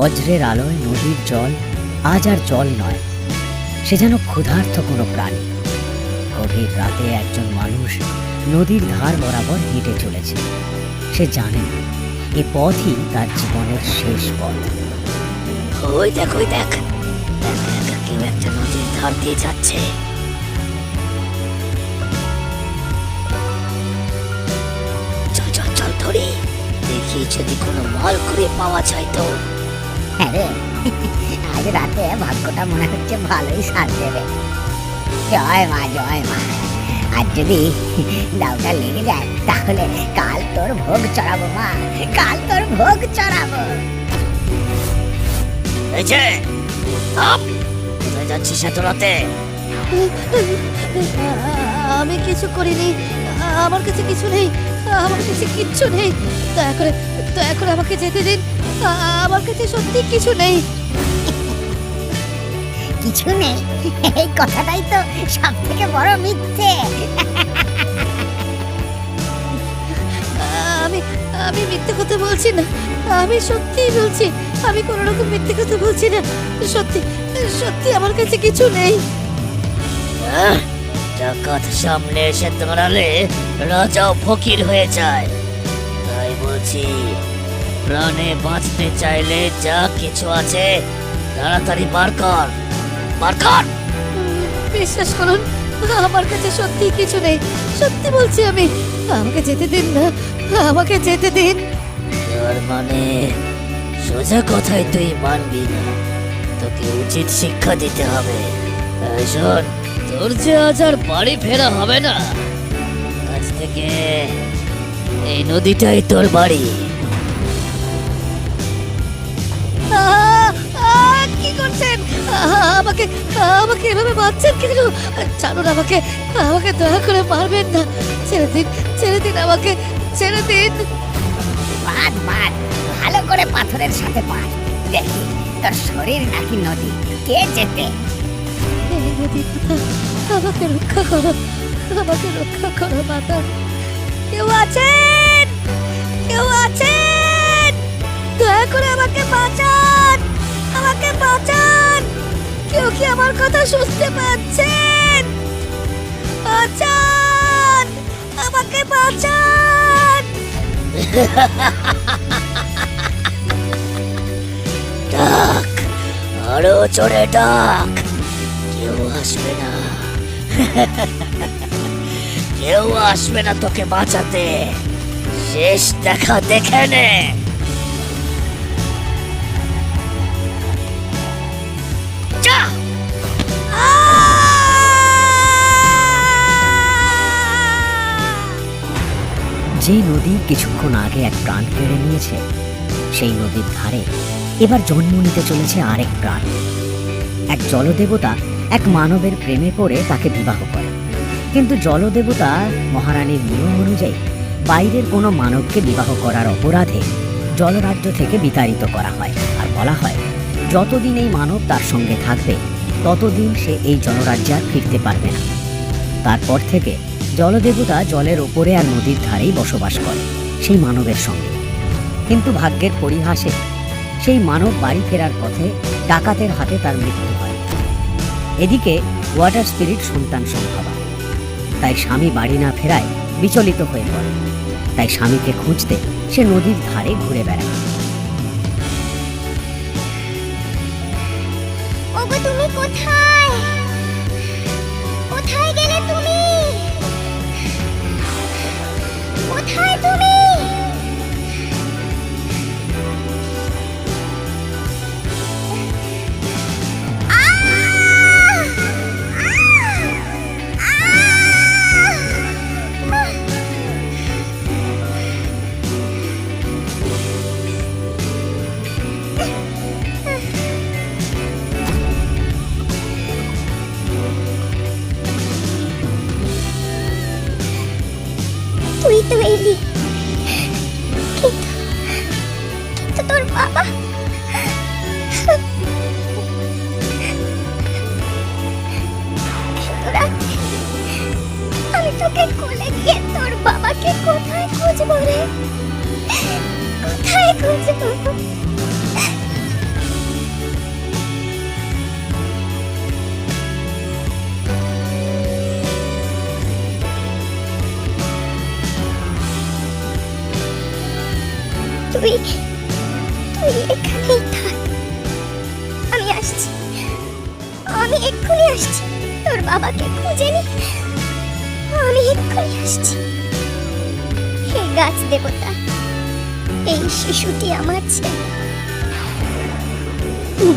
বজ্রের আলোয় নদীর জল আজ আর জল নয়, সে যেন ক্ষুধার্ত কোনো প্রাণী। গভীর রাতে একজন মানুষ নদীর ধার বরাবর হেঁটে চলেছে। সে জানে না এ পথই তার জীবনের শেষ পথ। ওই দেখ ওই দেখ, কেউ একটা নদীর ধার দিয়ে যাচ্ছে। চল চল চল ধরি, দেখি যদি কোনো মাল করে পাওয়া যায় তো। আরে আজ রাতে ভাগ্যটা মনে হচ্ছে ভালোই সাথ দেবে। জয় মা জয় মা। আজ যদি দাউটা লেগে যায় তাহলে কাল তোর ভোগ চড়াবো মা, কাল তোর ভোগ চড়াবো। এই যে কোথায় যাচ্ছিস এত রাতে? আমি কিছু করিনি, আমার কাছে কিছু নেই, আমার কাছে কিচ্ছু নেই। দয়া করে আমাকে যেতে দিন, আমার কাছে সত্যি কিছু নেই। কিছু নেই, এই কথাটাই তো সব থেকে বড় মিথ্যে। আমি মিথ্যে কথা বলছি না, আমি সত্যিই বলছি। আমি কোনো রকম মিথ্যে কথা বলছি না, সত্যি সত্যি আমার কাছে কিছু নেই। ডাকাত সামনে এসে দাঁড়ালে রাজাও ফকির হয়ে যায়। তাই বলছি, প্রাণে বাঁচতে চাইলে যা কিছু আছে তাড়াতাড়ি বার কর, বার কর। বিশ্বাস করুন, আমার কাছে সত্যি কিছু নেই, সত্যি বলছি আমি। আমাকে যেতে দিন না, আমাকে যেতে দিন। তার মানে সোজা কথাই তুই মানবি না? তোকে উচিত শিক্ষা দিতে হবে। এই শোন, তোর যে আজ আর বাড়ি ফেরা হবে না। আজ থেকে এই নদীটাই তোর বাড়ি। কি করছেন? আমাকে আমাকে এভাবে মারছেন কেন? ছাড়ুন আমাকে, আমাকে দয়া করে মারবেন না। ছেড়ে দিন, ছেড়ে দিন আমাকে, ছেড়ে দিন। বাদ বাদ, ভালো করে পাথরের সাথে পাঠ। দেখি তোর শরীর নাকি নদী, কে যেতে? এই নদী মাতা, আমাকে রক্ষা করো, আমাকে রক্ষা করো মাতা। কেউ আছেন? কেউ আছেন? দয়া করে আমাকে বাঁচান, আমাকে বাঁচান। কেউ কি আমার কথা শুনতে পাচ্ছেন? বাঁচান, আমাকে বাঁচান। ডাক, আরো জোরে ডাক। কেউ আসবে না, কেউ আসবে না তোকে বাঁচাতে। শেষ দেখা দেখে নে। যা। যে নদী কিছুক্ষণ আগে এক প্রাণ কেড়ে নিয়েছে, সেই নদীর ধারে এবার জন্ম নিতে চলেছে আরেক প্রাণ। এক জলদেবতা এক মানবের প্রেমে পড়ে তাকে বিবাহ করে, কিন্তু জলদেবতা মহারানীর নিয়ম অনুযায়ী বাইরের কোনো মানবকে বিবাহ করার অপরাধে জলরাজ্য থেকে বিতাড়িত করা হয়। আর বলা হয়, যতদিন এই মানব তার সঙ্গে থাকবে ততদিন সে এই জলরাজ্যে আর ফিরতে পারবে না। তারপর থেকে জলদেবতা জলের ওপরে আর নদীর ধারেই বসবাস করে সেই মানবের সঙ্গে। কিন্তু ভাগ্যের পরিহাসে সেই মানব বাড়ি ফেরার পথে ডাকাতের হাতে তার মৃত্যু হয়। এদিকে ওয়াটার স্পিরিট সন্তান সম্ভবা, তাই স্বামী বাড়ি না ফেরায় বিচলিত হয়ে পড়ে। তাই স্বামীকে খুঁজতে সে নদীর ধারে ঘুরে বেড়ায়। ওগো তুমি কোথায়? কোথায় গেলে তুমি? কোথায় তুমি? তুই তো এলি, তুই তুই এখানেই থাক, আমি আসছি, আমি এক্ষুনি আসছি। তোর বাবাকে খুঁজে নি, আমি এক্ষুনি আসছি। হে গাছ দেবতা, এই শিশুটি আমার ছেলে,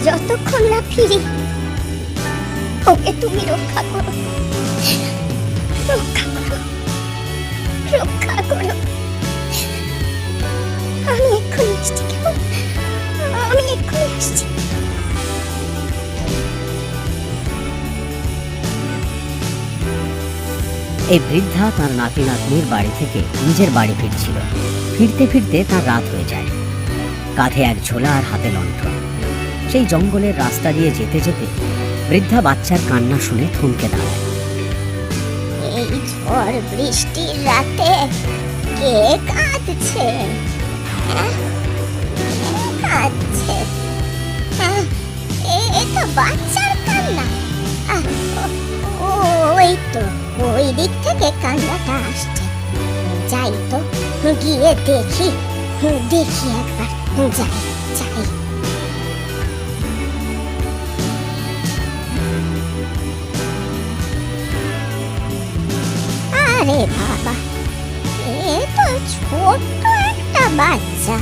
যতক্ষণ না ফিরি ওকে তুমি রক্ষা করো, রক্ষা করো, রক্ষা করো। আমি এক্ষুনি আসছি, কেমন? আমি এক্ষুনি আসছি। এই বৃদ্ধা তার নাতি নাতনির বাড়ি থেকে নিজের বাড়ি ফিরছিল। ফিরতে ফিরতে তার রাত হয়ে যায়। কাঁধে এক ঝোলা আর হাতে লণ্ঠন। সেই জঙ্গলের রাস্তা দিয়ে যেতে যেতে বৃদ্ধা বাচ্চার কান্না শুনে থমকে দাঁড়ায়। এই ঝড় বৃষ্টির রাতে কে কাঁদছে? হ্যাঁ? কে কাঁদছে? হ্যাঁ, এ তো বাচ্চার কান্না। আহ, ওই তো ওই দিক থেকে কান্নাটা আসছে। যাই তো, গিয়ে দেখি, দেখি একবার, যাই যাই। আরে বাবা, এ তো ছোট্ট একটা বাচ্চা,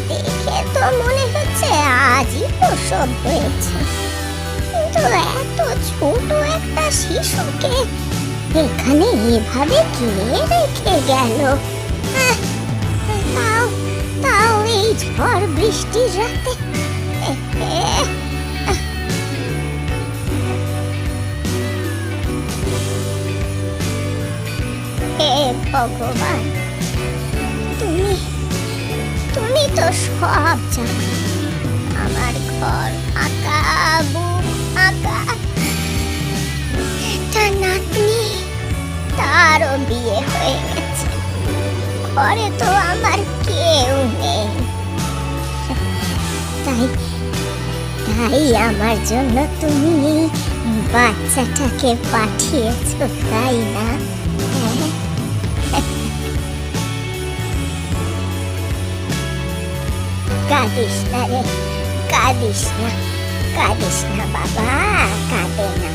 দেখে তো মনে হচ্ছে আজই প্রসব হয়েছে। কিন্তু এত ছোট একটা শিশুকে এখানে এভাবে কে রেখে গেল? আহ, তাও তাও এই ঝড় বৃষ্টির রাতে। হে ভগবান, তুমি তুমি তো সব জানো। আমার ঘর ফাঁকা, বুক ফাঁকা। একটা নাতনি, তারও বিয়ে হয়ে গেছে, ঘরে তো আমার কেউ নেই। তাই তাই আমার জন্য তুমি এই বাচ্চাটাকে পাঠিয়েছো, তাই না? হ্যাঁ? কাঁদিস না রে, কাঁদিস না, কাঁদিস না বাবা, কাঁদে না।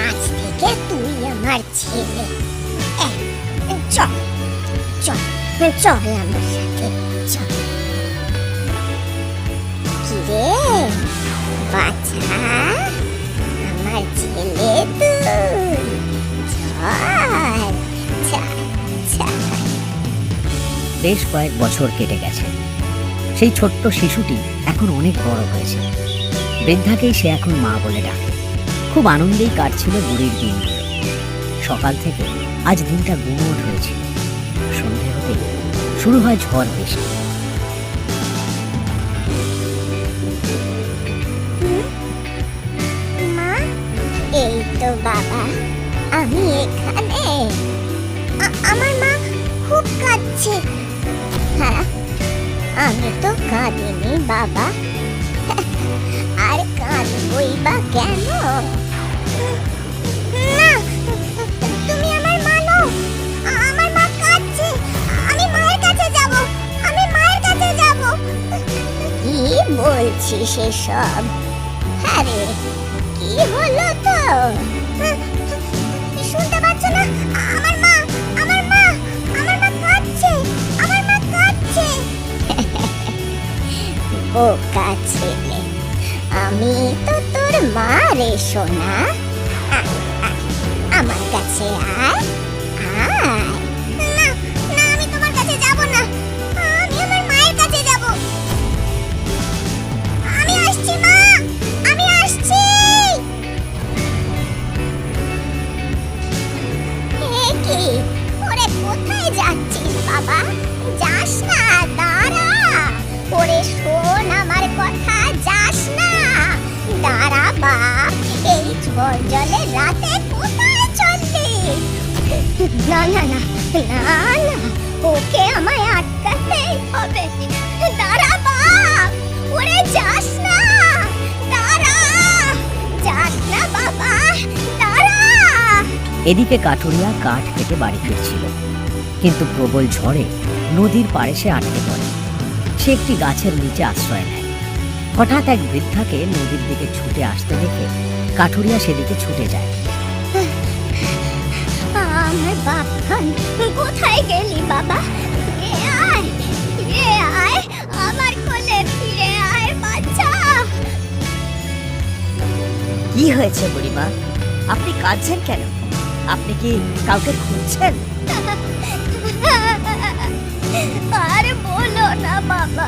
আজ থেকে তুই আমার ছেলে। চল চল চল আমার সাথে, চল। কি রে বাচ্চা, আমার ছেলে তুই, চল চল চল। বেশ কয়েক বছর কেটে গেছে। সেই ছোট্ট শিশুটি এখন অনেক বড় হয়েছে। বৃদ্ধাকেই সে এখন মা বলে ডাকে। খুব আনন্দেই কাটছিল বুড়ির দিনগুলো। সকাল থেকে আজ দিনটা গুমোট হয়েছিল। সন্ধে হতেই শুরু হয় ঝড় বৃষ্টি। মা, এই তো বাবা, আমি এখানে। আমার মা খুব কাঁদছে। হ্যাঁ, আমি তো কাঁদিনি বাবা, আর কাঁদবই বা কেন? না, তুমি আমার মা নও। আমার মা কাঁদছে, আমি মায়ের কাছে যাব, আমি মায়ের কাছে যাব। কি বলছিস এসব? আরে কি হলো তো? শুনতে পাচ্ছ না? আমার মা, আমার মা, আমার মা কাঁদছে, আমার মা কাঁদছে। বোকা ছেলে, আমি তো তোর মা রে সোনা। আয়, আয়, আমার কাছে আয়, আয়। না না, আমি তোমার কাছে যাব না, আমি আমার মায়ের কাছে যাব। আমি আসছি মা, আমি আসছি। এ কি, ওরে কোথায় যাচ্ছিস বাবা? যাস না, দাঁড়া। ওরে শোন আমার কথা, যাস না, দাঁড়া বাপ। এই ঝড় জলের রাতে কোথায় চললি? না না না না না, ওকে আমায় আটকাতেই হবে। দাঁড়া বাপ, ওরে যাস না, দাঁড়া, যাস না বাবা, দাঁড়া। এদিকে কাঠুরিয়া কাঠ কেটে বাড়ি ফিরছিল। কিন্তু প্রবল ঝড়ে নদীর পাড়ে সে আটকে পড়ে। সে একটি গাছের নিচে আশ্রয় নেয়। হঠাৎ এক বৃদ্ধাকে নদীর দিকে ছুটে আসতে দেখে কাঠুরিয়া সেদিকে ছুটে যায়। আমার বাপখান, কোথায় গেলি বাবা? এ আয়, এ আয়, আমার কোলে ফিরে আয় বাচ্চা। কি হয়েছে বুড়িমা? আপনি কাঁদছেন কেন? আপনি কি কাউকে খুঁজছেন? আর বলো না বাবা,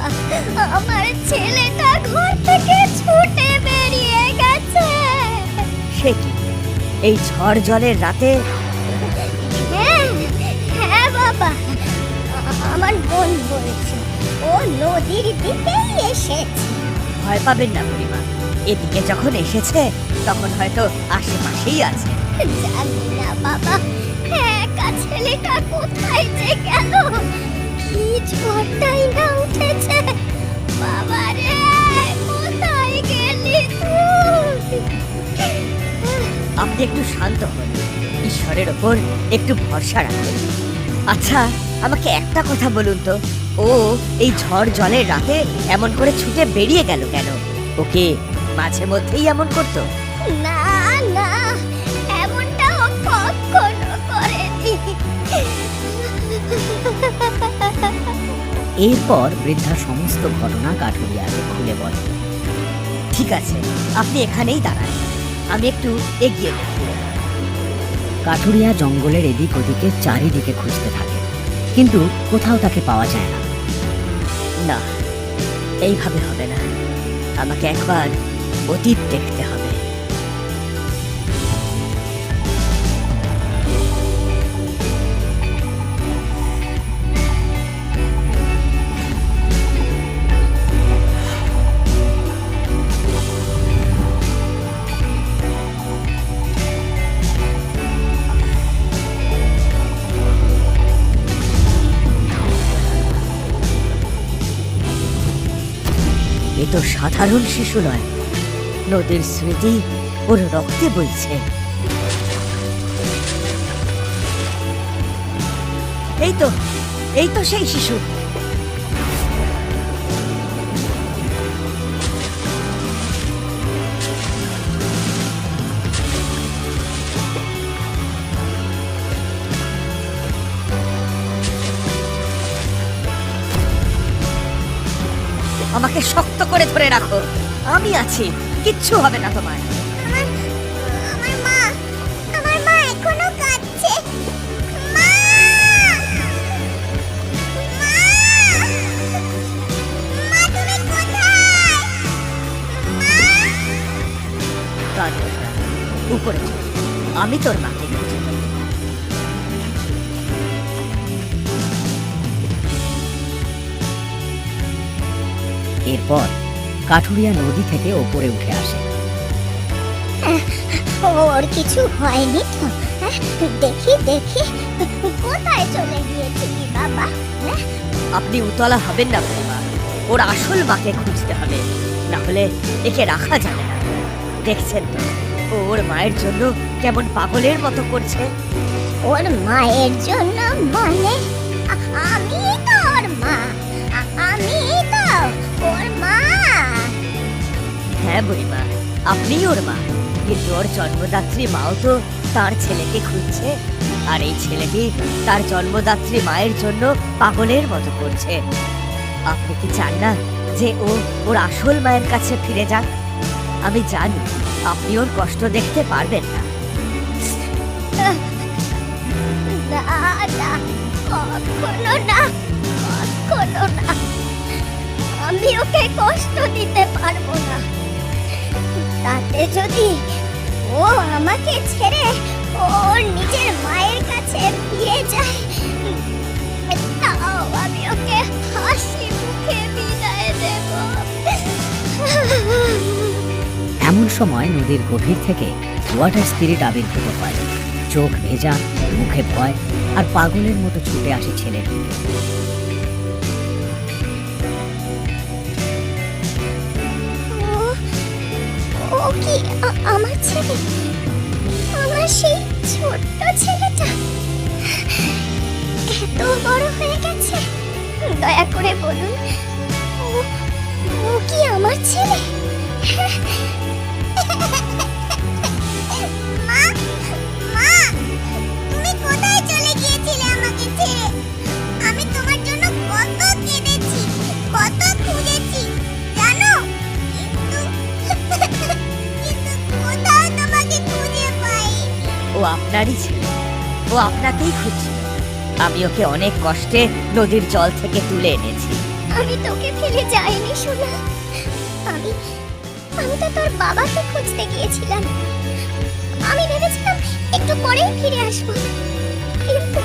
আমার ছেলেটা ঘর থেকে ছুটে বেরিয়ে গেছে। সে কি, এই ঝড় জলের রাতে? হ্যাঁ, হ্যাঁ বাবা, আমার বোন বলছে ও নদীর দিকেই এসেছে। ভয় পাবেন না বুড়িমা, এদিকে যখন এসেছে তখন হয়তো আশেপাশেই আছে। জানি না বাবা, একা ছেলেটা কোথায় যে গেল। কি ঝড়টাই না উঠেছে। বাবা রে, কোথায় গেলি তুই? আপনি একটু শান্ত হন, ঈশ্বরের ওপর একটু ভরসা রাখুন। আচ্ছা, আমাকে একটা কথা বলুন তো, ও এই ঝড় জলের রাতে এমন করে ছুটে বেরিয়ে গেল কেন? ওকে মাঝে মধ্যেই এমন করতো? না না, এমনটা ও কখনো করেনি। এরপর বৃদ্ধা সমস্ত ঘটনা কাঠুরিয়াকে খুলে বলে। ঠিক আছে, আপনি এখানেই দাঁড়ান, আমি একটু এগিয়ে দেখি। কাঠুরিয়া জঙ্গলের এদিক ওদিকে চারিদিকে খুঁজতে থাকে, কিন্তু কোথাও তাকে পাওয়া যায় না। না, এইভাবে হবে না, আমাকে একবার অতীত দেখতে হবে। এ তো সাধারণ শিশু নয়, নদীর স্মৃতি ওর রক্তে বইছে। এই তো সেই শিশু। আমাকে শক্ত করে ধরে রাখো, আমি আছি, কিচ্ছু হবে না তোমার। আমার মা, আমার মা এখনো কাঁদছে। মা, মা, মা তুমি কোথায়? কাঁদিস না, উপরে চল, আমি তোর মাকে খুঁজে দেব। এরপর কাঠুরিয়া নদী থেকে ওপরে উঠে আসে। ওর কিছু হয়নি তো? দেখি দেখি, কোথায় চলে গিয়েছিলি বাবা? আপনি উতলা হবেন না বুড়িমা, ওর আসল মাকে খুঁজতে হবে, না হলে একে রাখা যাবে না। দেখছেন তো ও ওর মায়ের জন্য কেমন পাগলের মতো করছে। ওর মায়ের জন্য মানে? আমি তো ওর মা, আমি তো ওর মা। হ্যাঁ বুড়িমা, আপনিই ওর মা, কিন্তু ওর জন্মদাত্রী মাও তো তার ছেলেকে খুঁজছে, আর এই ছেলেটি তার জন্মদাত্রী মায়ের জন্য পাগলের মতো করছে। আপনি কি চান না যে ও ওর আসল মায়ের কাছে ফিরে যাক? আমি জানি আপনি ওর কষ্ট দেখতে পারবেন না। না না, কখনো না, কখনো না। আমি ওকে কষ্ট দিতে পারবো না। তাতে যদি ও আমাকে ছেড়ে ওর নিজের মায়ের কাছে ফিরে যায়, তাও আমি ওকে হাসি মুখে বিদায় দেব। এমন সময় নদীর গভীর থেকে ওয়াটার স্পিরিট আবির্ভূত হয়। চোখ ভেজা, মুখে ভয়, আর পাগলের মতো ছুটে আসে ছেলের দিকে। ও কি আমার ছেলে? আমার সেই ছোট্ট ছেলেটা? এত এত বড় হয়ে গেছে? দয়া করে বলুন, ও- ও কি আমার ছেলে? মা, মা, তুমি কোথায় চলে গিয়েছিলে আমাকে ছেড়ে? আমি তোমার জন্য কত কেঁদেছি, কত খুঁজেছি জানো, কিন্তু কিন্তু কোথাও তোমাকে খুঁজে পাইনি। ও আপনারই ছেলে, ও আপনাকেই খুঁজছিল। আমি ওকে অনেক কষ্টে নদীর জল থেকে তুলে এনেছি। আমি তোকে ফেলে যাইনি সোনা। আমি আমি তো তোর বাবাকে খুঁজতে গিয়েছিলাম। আমি ভেবেছিলাম একটু পরেই ফিরে আসবো, কিন্তু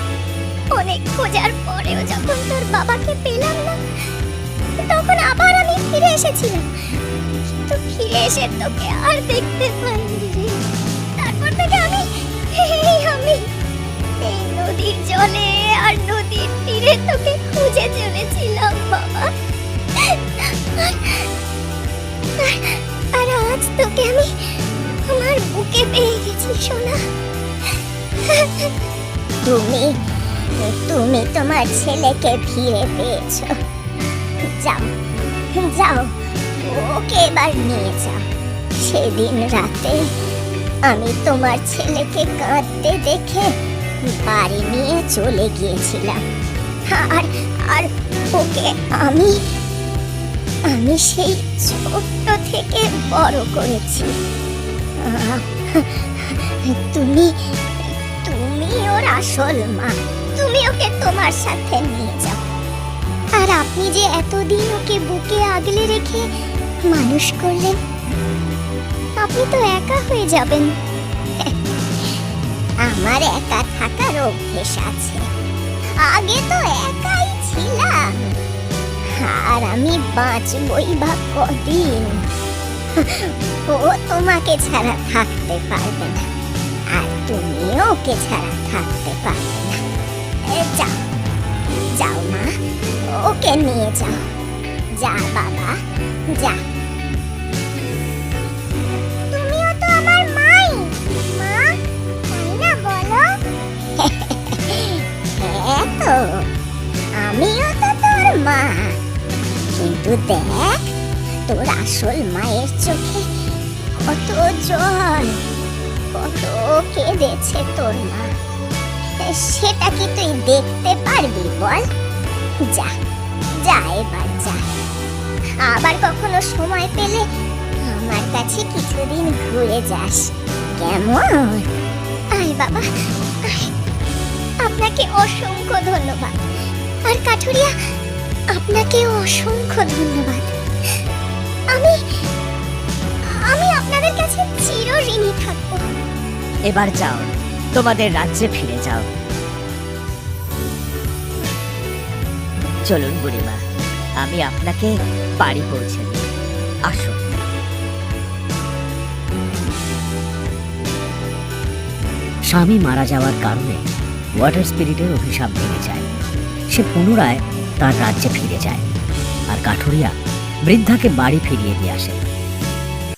অনেক খোঁজার পরেও যখন তোর বাবাকে পেলাম না, তখন আবার আমি ফিরে এসেছিলাম। কিন্তু ফিরে এসে তোকে আর দেখতে পাইনি রে। তারপর থেকে আমি এই নদীর জলে আর নদীর তীরে তোকে খুঁজে চলেছিলাম বাবা। আর আজ তোকে আমি আমার বুকে পেয়ে গেছি সোনা। তুমি তুমি তোমার ছেলেকে ফিরে পেয়েছো। যাও যাও, ওকে এবার নিয়ে যাও। সেদিন রাতে আমি তোমার ছেলেকে কাঁদতে দেখে বাড়ি নিয়ে চলে গিয়েছিলাম। আর আর ওকে আমি সেই ছোট্ট থেকে বড় করেছি। তুমি তুমি ওর আসল মা। তুমি ওকে তোমার সাথে নিয়ে যাও। আর আপনি যে এতদিন ওকে বুকে আগলে রেখে মানুষ করলেন, আপনি তো একা হয়ে যাবেন। আমার একা থাকার অভ্যেস আছে, আগে তো একাই ছিলাম। আর আমি বাঁচবই বা কদিন। ও তোমাকে ছাড়া থাকতে পারবে না, আর তুমিও ওকে ছাড়া থাকতে পারবে না। যাও যাও মা, ওকে নিয়ে যাও। যা বাবা যা। তুমিও তো আমার মাই, মা, তাই না বলো? হ্যাঁ তো, আমিও তো তোর মা। কিন্তু দেখ, তোর আসল মায়ের চোখে কত জল, কত কেঁদেছে তোর মা। সেটা কি তুই দেখতে পারবি বল? যা যা, এবার যা। আবার কখনো সময় পেলে আমার কাছে কিছুদিন ঘুরে যাস, কেমন? আয় বাবা আয়। আপনাকে অসংখ্য ধন্যবাদ। আর কাঠুরিয়া, আপনাকে অসংখ্য ধন্যবাদ। আমি আমি আপনাদের কাছে চিরঋণী থাকবো। এবার যাও, তোমাদের রাজ্যে ফিরে যাও। চলুন বুড়িমা, আমি আপনাকে বাড়ি পৌঁছে দিই। আসুন। স্বামী মারা যাওয়ার কারণে ওয়াটার স্পিরিটের অভিশাপ ভেঙে যায়। সে পুনরায় তার রাজ্যে ফিরে যায়, আর কাঠুরিয়া বৃদ্ধাকে বাড়ি ফিরিয়ে দিয়ে আসে।